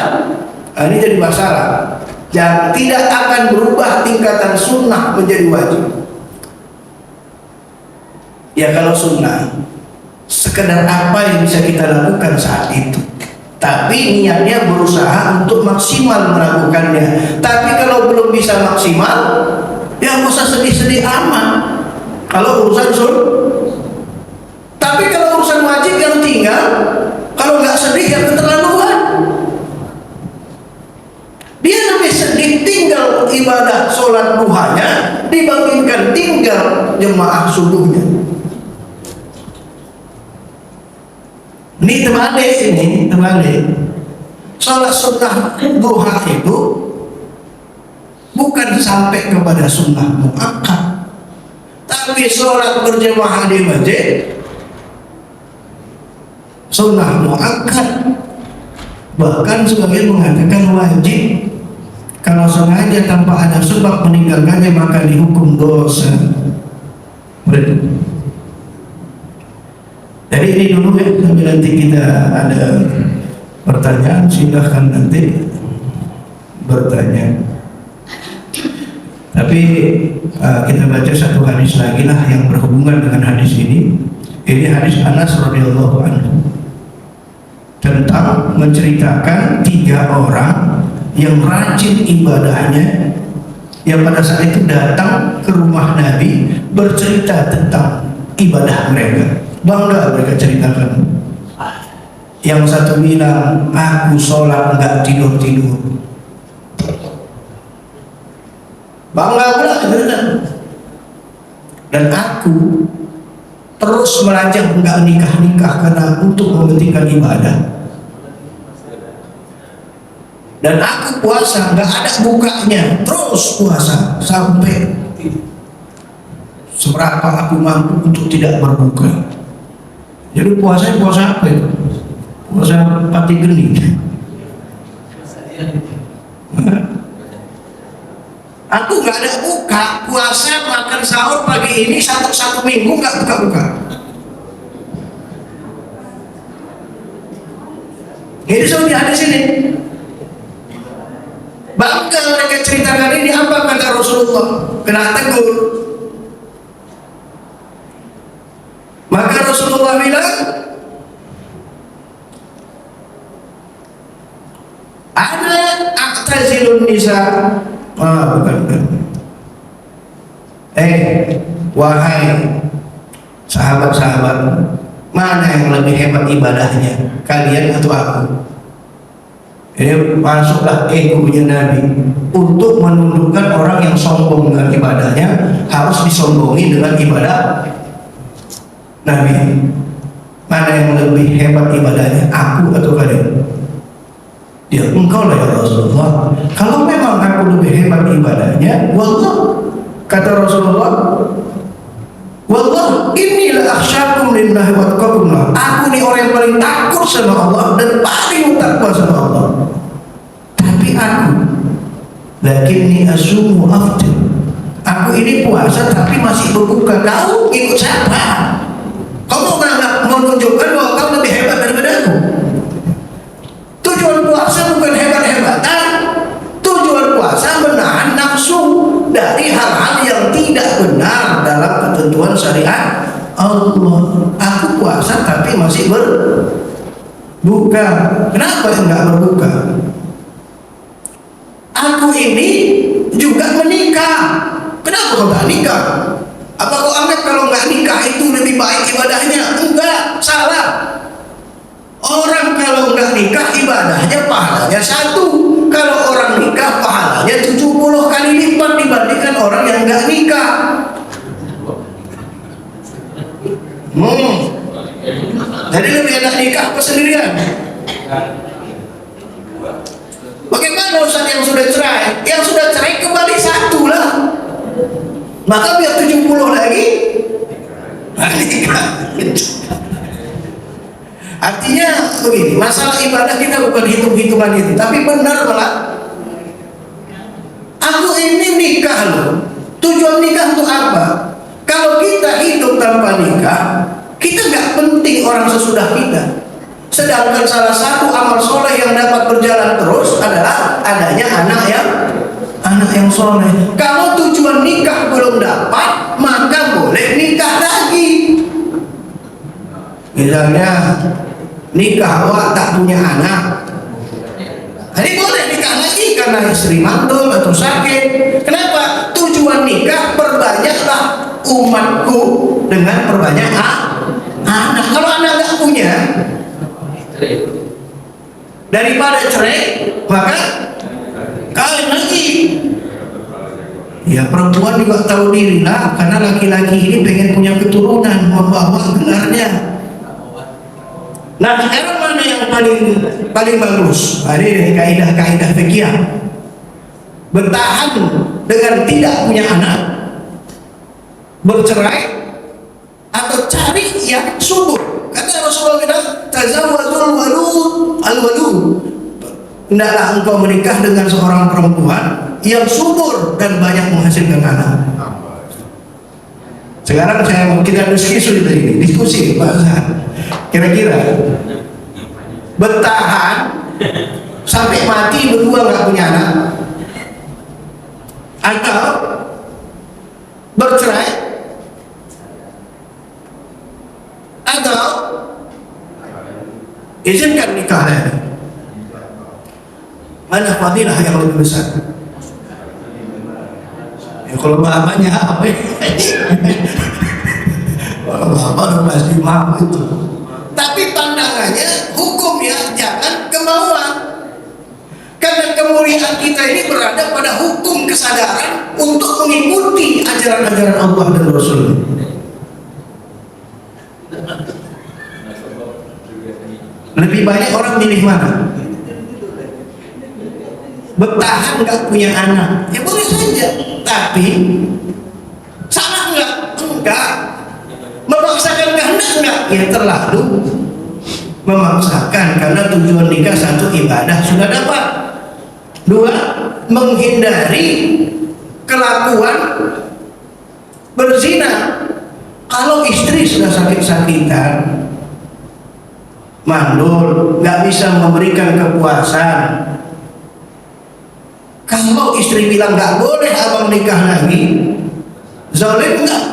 Nah, ini jadi masalah. Yang tidak akan berubah tingkatan sunnah menjadi wajib. Ya kalau sunnah, sekedar apa yang bisa kita lakukan saat itu. Tapi niatnya berusaha untuk maksimal melakukannya. Tapi kalau belum bisa maksimal, ya nggak usah sedih-sedih amat. Kalau urusan tapi kalau urusan wajib yang tinggal, kalau nggak sedih ya keterlaluan. Dia lebih sedih tinggal ibadah sholat duhanya dibandingkan tinggal jemaah subuhnya. Ini terbalik. Sholat sunnah duha itu bukan sampai kepada sunnah muakkad, tapi sholat berjemaah di masjid sunnah muakkad. Bahkan sebagian mengatakan wajib. Kalau sengaja tanpa ada sebab meninggalkannya maka dihukum dosa. Jadi ini dulu ya, sampai nanti kita ada pertanyaan, silahkan nanti bertanya. Tapi kita baca satu hadis lagi lah yang berhubungan dengan hadis ini. Ini hadis Anas radhiyallahu anhu tentang menceritakan 3 orang yang rajin ibadahnya, yang pada saat itu datang ke rumah Nabi bercerita tentang ibadah mereka. Bangga mereka ceritakan. Yang satu bilang, aku sholat nggak tidur-tidur. Bangga pula cerita. Dan aku terus melajang nggak nikah-nikah karena untuk mementingkan ibadah. Dan aku puasa nggak ada bukanya, terus puasa sampai seberapa aku mampu untuk tidak berbuka. Jadi puasa apa itu? Puasa pati geni. Aku nggak ada buka, puasa makan sahur pagi ini satu minggu nggak buka-buka. Ini soal di hadis ini. Bangga mereka ceritakan ini, apa kata Rasulullah? Kena tegur. Maka Rasulullah bilang, ada aktazilun nisa. Bukan. Wahai sahabat-sahabat, mana yang lebih hebat ibadahnya, kalian atau aku? Ini masuklah egonya Nabi untuk menundukkan orang yang sombong dengan ibadahnya, harus disombongi dengan ibadah Nabi. Mana yang lebih hebat ibadahnya, aku atau kalian? Ya engkau lah ya Rasulullah. Kalau memang aku lebih hebat ibadahnya, wallah, kata Rasulullah, wallah inilah akhsyakum lillahi wa atqakum. Aku ni orang yang paling takut sama Allah dan paling takwa sama Allah. Tapi lakinni asumu aftir, Aku ini puasa tapi masih berbuka. Kau ikut siapa? Kau mau menunjukkan bahwa kau lebih hebat daripada aku? Tujuan puasa bukan hebat-hebatan. Tujuan puasa menahan nafsu dari hal-hal yang tidak benar dalam ketentuan syariat Allah. Aku puasa tapi masih berbuka. Kenapa enggak berbuka? Aku ini juga menikah. Kenapa kau enggak nikah? Apa kau anggap kalau enggak nikah itu lebih baik ibadahnya? Enggak, salah. Orang kalau enggak nikah ibadahnya pahalanya 1. Kalau orang nikah pahalanya 70 kali lipat dibandingkan orang yang enggak nikah. Jadi lebih enak nikah apa sendirian? Bagaimana Ustaz yang sudah cerai? Yang sudah cerai kembali 1 lah. Maka biar 70 lagi nikah. Artinya begini, masalah ibadah kita bukan hitung-hitungan itu, tapi benar malah. Aku ini nikah loh. Tujuan nikah untuk apa? Kalau kita hidup tanpa nikah, kita nggak penting orang sesudah kita. Sedangkan salah satu amal soleh yang dapat berjalan terus adalah adanya anak yang soleh. Kalau tujuan nikah belum dapat, maka boleh nikah lagi. Misalnya nikah awak tak punya anak, ini boleh nikah lagi karena istri mandul atau sakit. Kenapa? Tujuan nikah perbanyaklah umatku dengan perbanyak anak. Kalau anak nggak punya, daripada cerai maka kawin lagi. Ya perempuan juga tahu diri lah, karena laki-laki ini pengen punya keturunan, membawa gelarnya. Nah, sekarang mana yang paling bagus? Ini kaidah-kaidah fikih. Bertahan dengan tidak punya anak, bercerai, atau cari yang subur. Kata Rasulullah bilang, tazawwajul walud. Hendaklah engkau menikah dengan seorang perempuan yang subur dan banyak menghasilkan anak. Sekarang kita diskusi bahasa. Kira-kira bertahan sampai mati berdua nggak punya anak, atau bercerai, atau izinkan nikahnya. Mana fadilah yang lebih besar? Ya, kalau bahannya apa? Kalau bahan masih mau itu. Tapi pandangannya hukum ya, jangan kemauan. Karena kemuliaan kita ini berada pada hukum kesadaran untuk mengikuti ajaran-ajaran Allah dan Rasul. Lebih banyak orang milih mana? Bertahan nggak punya anak, ya boleh saja. Tapi salah nggak? Enggak. Memaksakan kehendak enggak? Ya terlalu memaksakan, karena tujuan nikah 1 ibadah sudah dapat, 2 menghindari kelakuan berzina. Kalau istri sudah sakit-sakitan, mandul, nggak bisa memberikan kepuasan, kalau istri bilang nggak boleh abang nikah lagi, zalim nggak?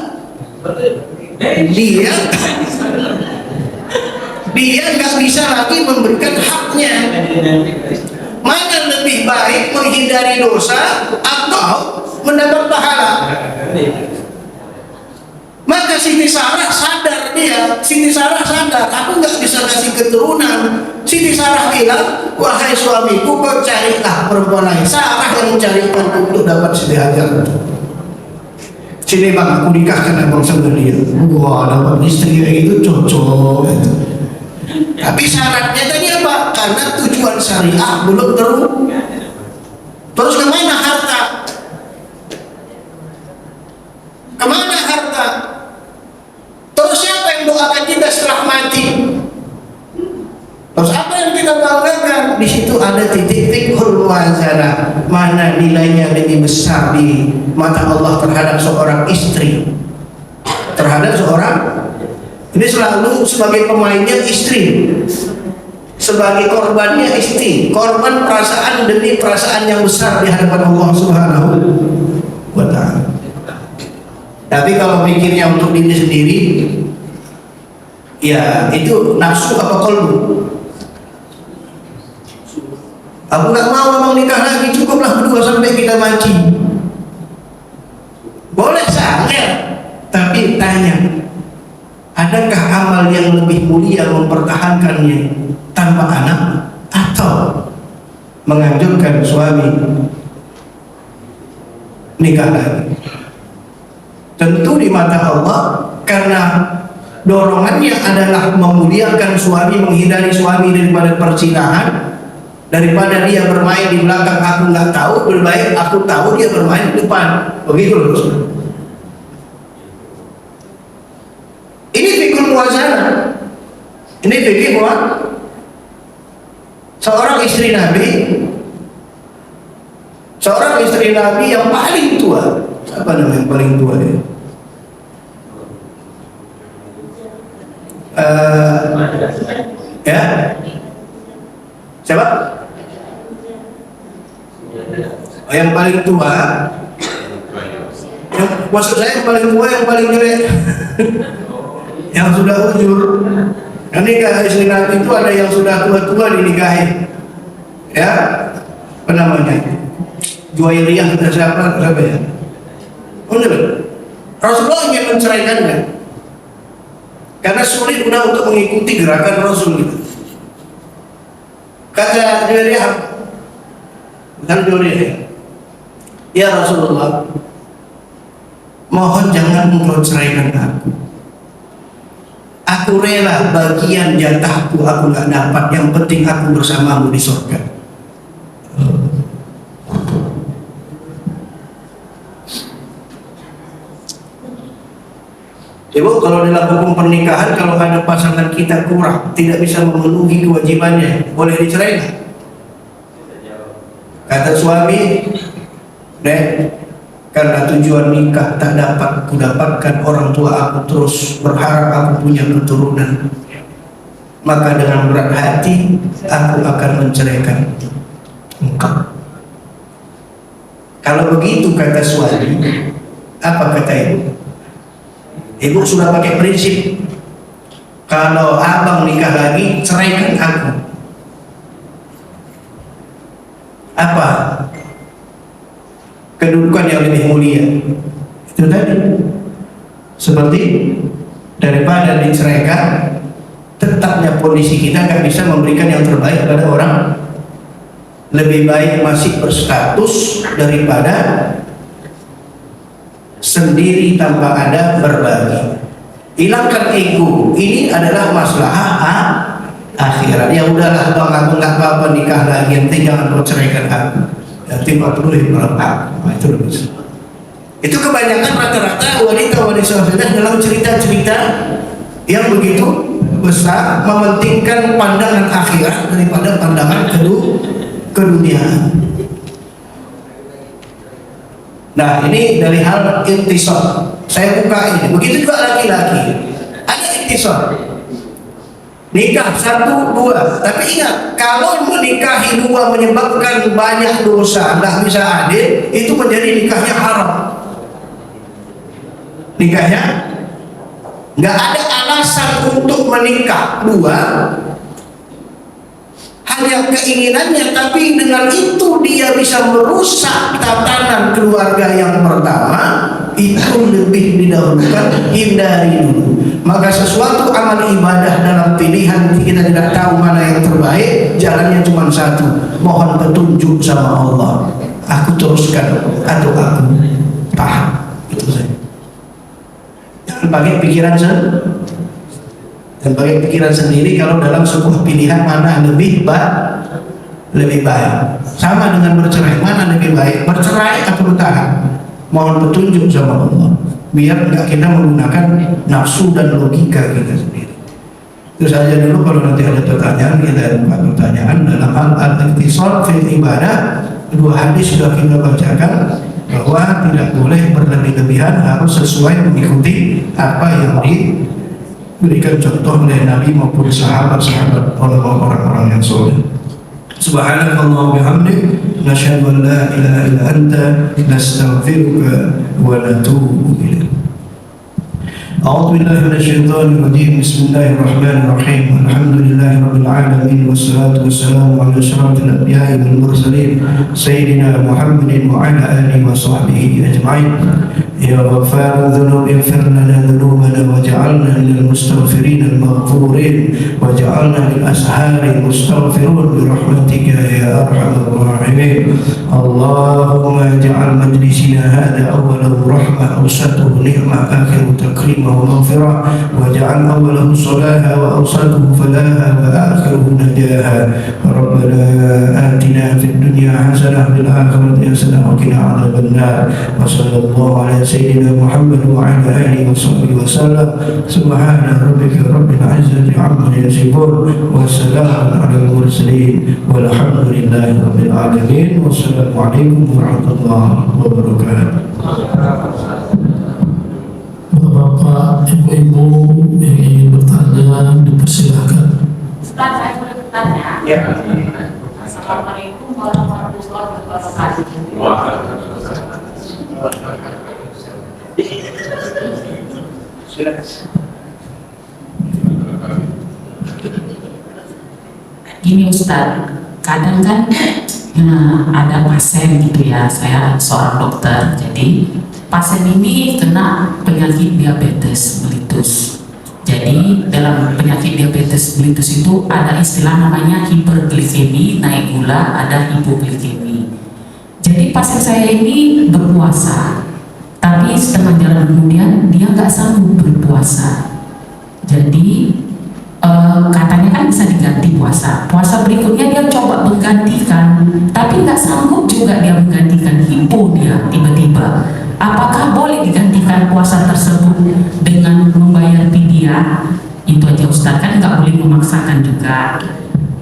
Dia nggak bisa lagi memberikan haknya. Mana lebih baik, menghindari dosa atau mendapat pahala? Maka Siti Sarah sadar, aku nggak bisa kasih keturunan. Siti Sarah bilang, wahai suamiku, kau carilah perempuan lain. Sarah yang mencarikan untuk dapat Siti Hajar. Sini bang, aku nikahkan abang sama dia. Wah, dapat istri kayak gitu cocok. Tapi syaratnya tadi apa? Karena tujuan syariah belum terus kemana harta? Kemana harta? Terus siapa yang doakan kita setelah mati? Terus apa yang kita banggakan? Di situ ada titik-titik fikul muwazanah, mana nilainya lebih besar di mata Allah terhadap seorang istri, terhadap seorang ini selalu sebagai pemainnya istri, sebagai korbannya istri, korban perasaan demi perasaan yang besar di hadapan Allah Subhanahu wa ta'ala. Tapi kalau pikirnya untuk diri sendiri, ya itu nafsu apa kolbu. Aku nggak mau abang nikah lagi, cukuplah berdua sampai kita mati. Boleh saja, tapi tanya, adakah amal yang lebih mulia mempertahankannya tanpa anak, atau menganjurkan suami nikah lagi? Tentu di mata Allah, karena dorongannya adalah memuliakan suami, menghindari suami daripada perzinahan, daripada dia bermain di belakang aku nggak tahu, lebih baik aku tahu dia bermain di depan. Begitu loh. Ini fikul muwazanah. Ini fikih seorang istri Nabi yang paling tua. Apa namanya yang paling tua dia? Ya, siapa? Oh, yang paling tua. Maksud saya yang paling tua, yang paling jelek. Yang sudah ujur. Nikah istri Nabi itu ada yang sudah tua-tua dinikahi. Ya, apa namanya? Juwairiyah atau siapa ya? Rasulullah ingin menceraikannya karena sulit untuk mengikuti gerakan Rasul gitu. Kata Juwairiyah, ya Rasulullah, mohon jangan engkau ceraikan aku. Aku rela bagian jatahku aku nggak dapat, yang penting aku bersamamu di surga. Ibu, kalau dalam hukum pernikahan, kalau ada pasangan kita kurang, tidak bisa memenuhi kewajibannya, boleh diceraikan? Kata suami, Dek, karena tujuan nikah tak dapat kudapatkan orang tua aku, terus berharap aku punya keturunan, maka dengan berat hati aku akan menceraikan engkau. Kalau begitu kata suami, apa kata ibu? Ibu sudah pakai prinsip, kalau abang nikah lagi, ceraikan aku. Apa kedudukan yang lebih mulia? Itu tadi, seperti daripada diceraikan, tetapnya kondisi kita nggak bisa memberikan yang terbaik pada orang. Lebih baik masih berstatus daripada sendiri tanpa ada berbagi. Hilangkan ego, ini adalah masalah akhirat. Ya udahlah bang, aku nggak apa-apa nikah lagi, nanti jangan kau ceraikan aku, nanti 40 aku. Itu lebih. Itu kebanyakan rata-rata wanita-wanita sudah dalam cerita-cerita yang begitu besar mementingkan pandangan akhirat daripada pandangan keduniaan. Nah, ini dari hal intisar. Saya buka ini. Begitu juga laki-laki. Ada intisar. Nikah 1, 2. Tapi ingat, kalau menikahi 2 menyebabkan banyak dosa, nggak bisa adil, itu menjadi nikahnya haram. Nikahnya nggak ada alasan untuk menikah 2. Hanya keinginannya, tapi dengan itu dia bisa merusak tatanan keluarga yang pertama. Itu lebih didahulukan, hindari dulu. Maka sesuatu amal ibadah dalam pilihan kita tidak tahu mana yang terbaik, jalannya cuma satu, mohon petunjuk sama Allah. Aku teruskan atau aku tahan. Itu saja. Jangan pakai pikiran sendiri kalau dalam sebuah pilihan mana lebih baik. Sama dengan bercerai, mana lebih baik, bercerai atau bertahan? Mohon petunjuk sama Allah, biar enggak kita menggunakan nafsu dan logika kita sendiri. Itu saja dulu, kalau nanti ada pertanyaan kita buka pertanyaan. Dalam hal al-ikhtisar fil ibadah, dua hadis sudah kita bacakan bahwa tidak boleh berlebih-lebihan, harus sesuai mengikuti apa yang diberikan contoh oleh Nabi maupun sahabat-sahabat orang-orang yang soleh. Subhanallah bihamdik, nasyhadu an la ilaha illa anta, nastaghfiruka wa natubu ilaik. أعوذ بالله من الشيطان الرجيم. بسم الله الرحمن الرحيم. الحمد لله رب العالمين، والصلاة والسلام على أشرف الأنبياء والمرسلين سيدنا محمد وعلى آله وصحبه أجمعين. يا غفار الذنوب اغفر لنا ذنوبنا واجعلنا من المستغفرين المغفورين واجعلنا للأسحار المستغفرون برحمتك يا أرحم الراحمين. اللهم اجعل مجلسنا هذا أوله رحمة أوسطه نعمة آخره تكريمه ومغفرة، واجعل أوله صلاها وأوسطه فلاها وآخره نجاها. ربنا آتنا في الدنيا حسنة وفي الآخرة حسنة وقنا عذاب النار. وصلى الله على سيدنا محمد وعلى آله وصحبه وسلم. سبحان ربك رب العزة عما يصفون وسلام على المرسلين والحمد لله رب العالمين. والسلام عليكم ورحمة الله وبركاته. Bapak, Ibu-ibu yang ingin bertanya dipersilahkan. Ustaz, saya boleh bertanya? Ya. Assalamualaikum warahmatullahi wabarakatuh. Gini Ustaz, kadang kan ada pasien gitu ya, saya seorang dokter, jadi pasien ini kena penyakit diabetes mellitus. Jadi dalam penyakit diabetes mellitus itu ada istilah namanya hiperglikemi, naik gula, ada hipoglikemi. Jadi pasien saya ini berpuasa, tapi setengah jalan kemudian dia nggak sanggup berpuasa. Jadi katanya kan bisa diganti puasa. Puasa berikutnya dia coba menggantikan, tapi nggak sanggup juga dia menggantikan, hipo dia tiba-tiba. Apakah boleh digantikan puasa tersebut dengan membayar fidyah? Itu aja Ustaz, kan nggak boleh memaksakan juga.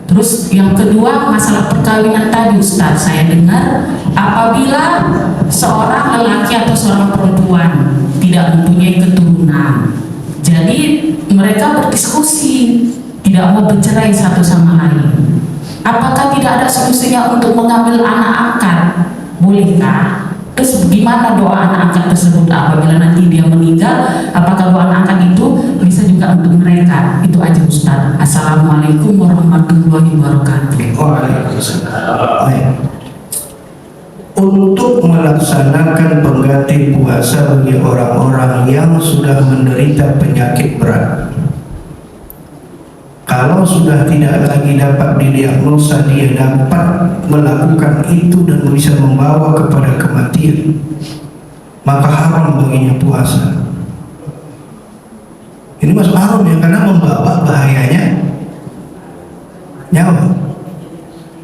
Terus yang kedua, masalah perkawinan tadi Ustaz, saya dengar apabila seorang lelaki atau seorang perempuan tidak mempunyai keturunan, jadi mereka berdiskusi tidak mau bercerai satu sama lain. Apakah tidak ada solusinya untuk mengambil anak angkat? Bolehkah? Terus gimana doa anak angkat tersebut apabila nanti dia meninggal? Apakah doa anak angkat itu bisa juga untuk mereka? Itu aja Ustaz. Assalamualaikum warahmatullahi wabarakatuh. Waalaikumsalam. Untuk melaksanakan pengganti puasa bagi orang-orang yang sudah menderita penyakit berat, kalau sudah tidak lagi dapat didiagnosa, dia dapat melakukan itu dan bisa membawa kepada kematian, maka haram baginya puasa. Ini masuk haram ya, karena membawa bahayanya nyawa.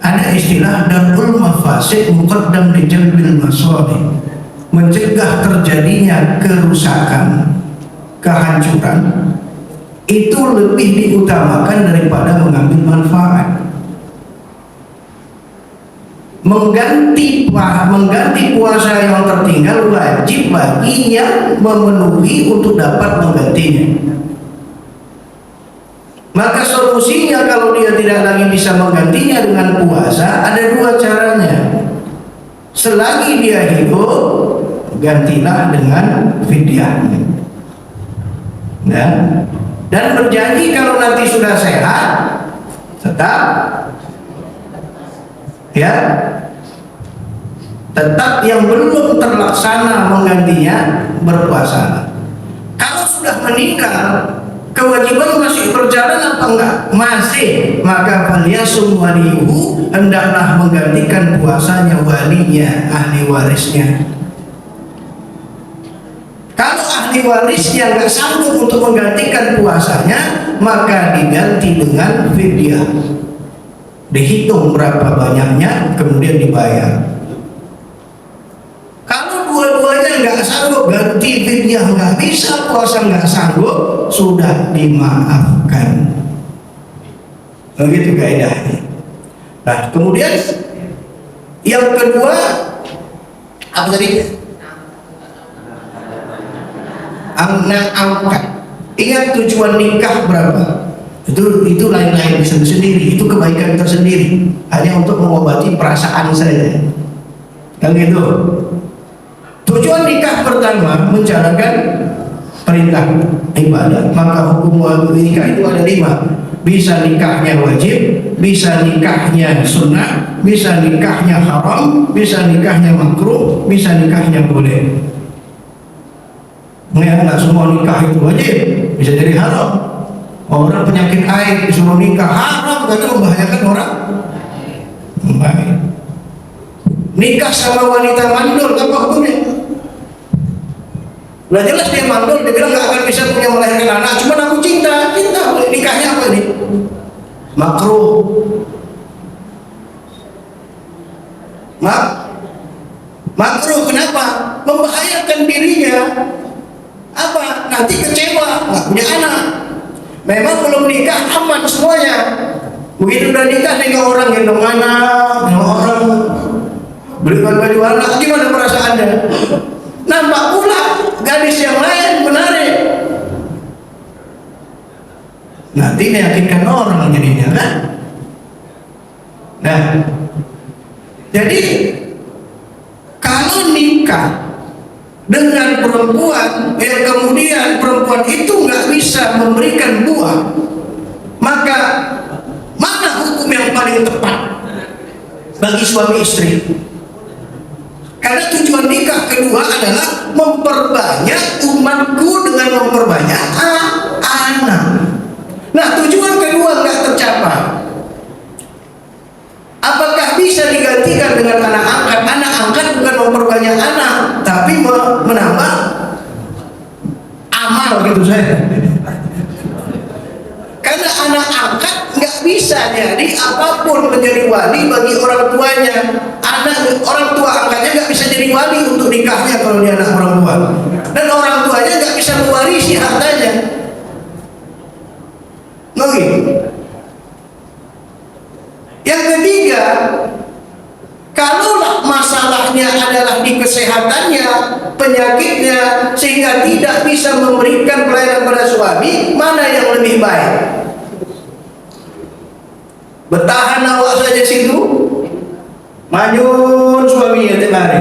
Ada istilah darul mafasid muqaddam li jalbil masalih, mencegah terjadinya kerusakan, kehancuran itu lebih diutamakan daripada mengambil manfaat. Mengganti puasa yang tertinggal wajib bagi yang memenuhi untuk dapat menggantinya. Maka solusinya kalau dia tidak lagi bisa menggantinya dengan puasa, ada dua caranya. Selagi dia hidup, gantilah dengan fidyahnya. Dan berjanji kalau nanti sudah sehat, tetap yang belum terlaksana menggantinya berpuasa. Kalau sudah meninggal, kewajiban masih berjalan apa enggak? Masih. Maka falyasum waliyuhu, hendaklah menggantikan puasanya walinya, ahli warisnya. Kalau ahli warisnya nggak sanggup untuk menggantikan puasanya, maka diganti dengan fidyah. Dihitung berapa banyaknya, kemudian dibayar. Kalau dua-duanya nggak sanggup, ganti fidyah nggak bisa, puasa nggak sanggup, sudah dimaafkan. Begitu kaidahnya. Nah, kemudian yang kedua apa tadi? Anak angkat. Ingat tujuan nikah berapa? Itu lain-lain sendiri. Itu kebaikan tersendiri. Hanya untuk mengobati perasaan saja. Yang itu. Tujuan nikah pertama menjalankan perintah ibadah. Maka hukum nikah itu ada 5. Bisa nikahnya wajib, bisa nikahnya sunnah, bisa nikahnya haram, bisa nikahnya makruh, bisa nikahnya boleh. Nggak semua nikah itu wajib, bisa jadi haram. Orang penyakit air disuruh nikah haram, karena membahayakan orang. Baik. Nikah sama wanita mandul, apa hukumnya? Nah jelas dia mandul, dia bilang nggak akan bisa punya melahirkan anak. Cuma aku cinta, nikahnya apa ini? Makruh. Makruh kenapa? Membahayakan dirinya. Apa? Nanti kecewa, nggak punya anak. Memang belum nikah aman semuanya. Begitu udah nikah dengan orang gendong anak, dengan orang belikan baju anak, gimana perasaannya? Nampak pula gadis yang lain menarik. Nanti meyakinkan orang jadinya kan? Nah, jadi kalau nikah dengan perempuan yang kemudian perempuan itu nggak bisa memberikan buah, maka mana hukum yang paling tepat bagi suami istri? Karena tujuan nikah kedua adalah memperbanyak umatku dengan memperbanyak anak. Nah, tujuan kedua nggak tercapai. Apakah bisa digantikan dengan anak angkat? Anak angkat bukan memperbanyak anak, tapi menambah amal gitu saya. Karena anak angkat nggak bisa jadi apapun menjadi wali bagi orang tuanya. Orang tua angkatnya nggak bisa jadi wali untuk nikahnya kalau dia anak perempuan. Dan orang tuanya nggak bisa mewarisi hartanya. Oke. Yang ketiga, kalaulah masalahnya adalah di kesehatannya, penyakitnya, sehingga tidak bisa memberikan pelayanan pada suami, mana yang lebih baik? Bertahan awak saja situ, manyun suaminya tiap hari.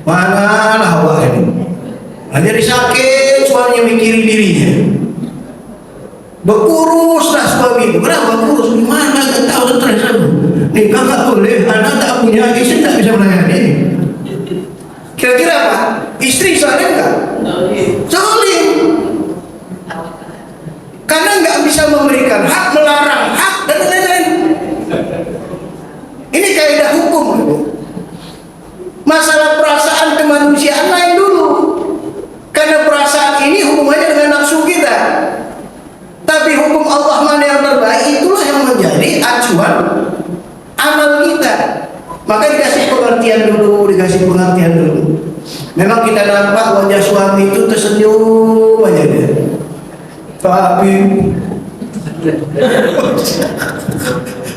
Mana awak ini? Hanya disakit, suaminya mikirin dirinya. Berkuruslah suami itu. Kenapa berkurus? Gimana gak tahu stres aku. Nikah gak boleh, anak tak punya, istri tak bisa melayani. Kira-kira apa? Istri zalim gak? Zalim. Karena gak bisa memberikan hak, melarang hak, dan lain-lain. Ini kaidah hukum. Masalah perasaan kemanusiaan lain dulu. Karena perasaan ini hubungannya dengan nafsu kita. Tapi hukum Allah mana yang terbaik, itulah yang menjadi acuan amal kita. Maka dikasih pengertian dulu. Memang kita nampak wajah suami itu tersenyum aja dia. Tapi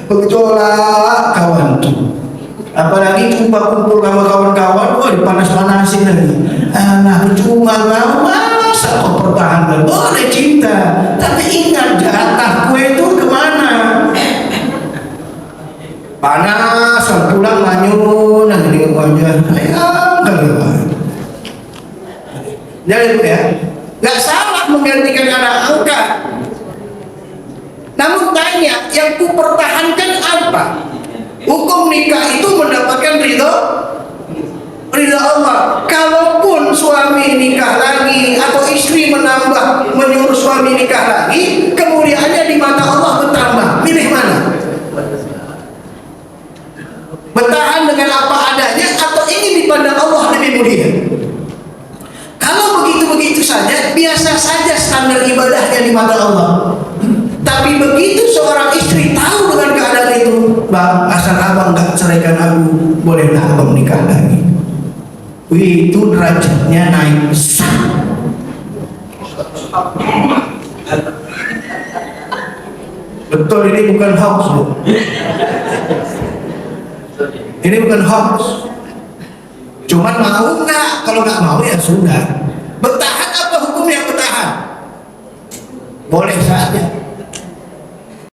bergejolak kawan tuh. Apalagi kumpul sama kawan-kawan, wah dipanas-panasin lagi. Nah, cuma masa kau pertahankan? Boleh cinta, tapi ingat jatah kue itu kemana? Panas, pulang manyun, nanti dengan wajah ayam kali. Jadi itu ya, nggak salah menggantikan anak angkat. Namun tanya, yang ku pertahankan apa? Hukum nikah itu mendapatkan ridho Allah. Kalaupun suami nikah lagi atau istri menyuruh suami nikah lagi, kemuliaannya di mata Allah bertambah. Pilih mana? Bertahan dengan apa adanya atau ingin dipandang Allah lebih mulia? Kalau begitu-begitu saja, biasa saja standar ibadahnya di mata Allah. Tapi begitu seorang istri tahu dengan keadaan itu, bang, asal abang gak ceraikan aku, bolehlah abang nikah lagi. Wih, itu derajatnya naik besar. Betul, ini bukan hoax, Bu. Ini bukan hoax. Cuman mau nggak? Kalau nggak mau ya sudah. Bertahan apa hukumnya bertahan? Boleh saja.